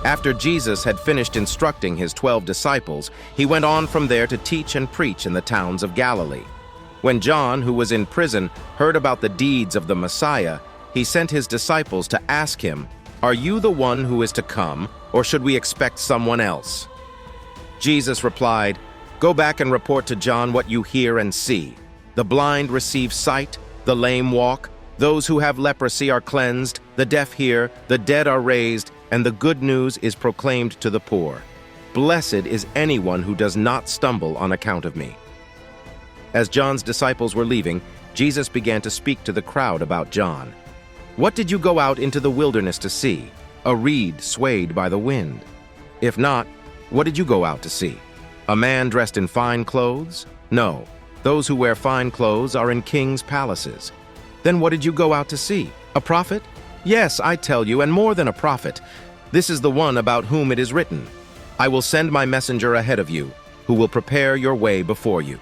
After Jesus had finished instructing his 12 disciples, he went on from there to teach and preach in the towns of Galilee. When John, who was in prison, heard about the deeds of the Messiah, he sent his disciples to ask him, "Are you the one who is to come, or should we expect someone else?" Jesus replied, "Go back and report to John what you hear and see. The blind receive sight, the lame walk, those who have leprosy are cleansed, the deaf hear, the dead are raised, and the good news is proclaimed to the poor. Blessed is anyone who does not stumble on account of me." As John's disciples were leaving, Jesus began to speak to the crowd about John. "What did you go out into the wilderness to see? A reed swayed by the wind? If not, what did you go out to see? A man dressed in fine clothes? No, those who wear fine clothes are in kings' palaces. Then what did you go out to see? A prophet? Yes, I tell you, and more than a prophet. This is the one about whom it is written, 'I will send my messenger ahead of you, who will prepare your way before you.'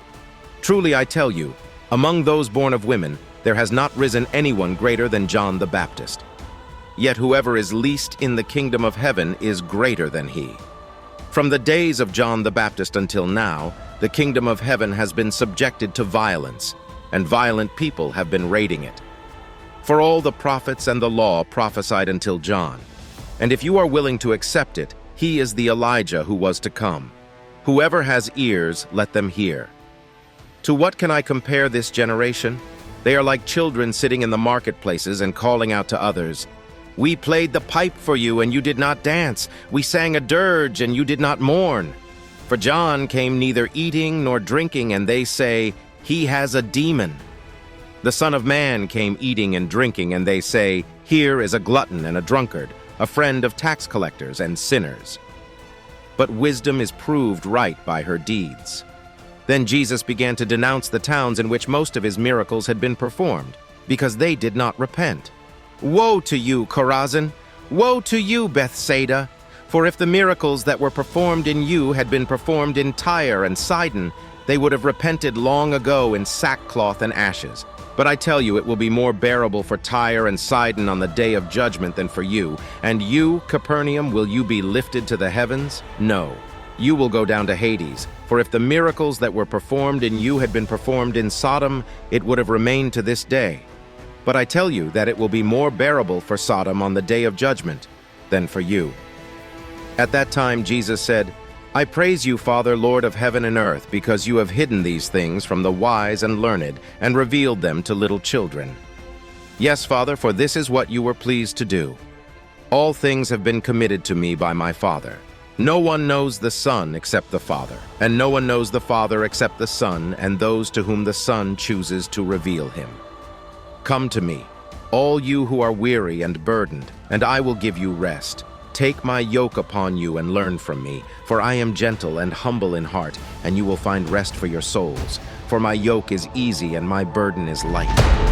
Truly I tell you, among those born of women, there has not risen anyone greater than John the Baptist. Yet whoever is least in the kingdom of heaven is greater than he. From the days of John the Baptist until now, the kingdom of heaven has been subjected to violence, and violent people have been raiding it. For all the prophets and the law prophesied until John. And if you are willing to accept it, he is the Elijah who was to come. Whoever has ears, let them hear. To what can I compare this generation? They are like children sitting in the marketplaces and calling out to others, 'We played the pipe for you, and you did not dance. We sang a dirge, and you did not mourn.' For John came neither eating nor drinking, and they say, 'He has a demon.' The Son of Man came eating and drinking, and they say, 'Here is a glutton and a drunkard, a friend of tax collectors and sinners.' But wisdom is proved right by her deeds." Then Jesus began to denounce the towns in which most of his miracles had been performed, because they did not repent. "Woe to you, Chorazin! Woe to you, Bethsaida! For if the miracles that were performed in you had been performed in Tyre and Sidon, they would have repented long ago in sackcloth and ashes. But I tell you, it will be more bearable for Tyre and Sidon on the day of judgment than for you. And you, Capernaum, will you be lifted to the heavens? No, you will go down to Hades. For if the miracles that were performed in you had been performed in Sodom, it would have remained to this day. But I tell you that it will be more bearable for Sodom on the day of judgment than for you." At that time Jesus said, "I praise you, Father, Lord of heaven and earth, because you have hidden these things from the wise and learned and revealed them to little children. Yes, Father, for this is what you were pleased to do. All things have been committed to me by my Father. No one knows the Son except the Father, and no one knows the Father except the Son and those to whom the Son chooses to reveal him. Come to me, all you who are weary and burdened, and I will give you rest. Take my yoke upon you and learn from me, for I am gentle and humble in heart, and you will find rest for your souls. For my yoke is easy and my burden is light."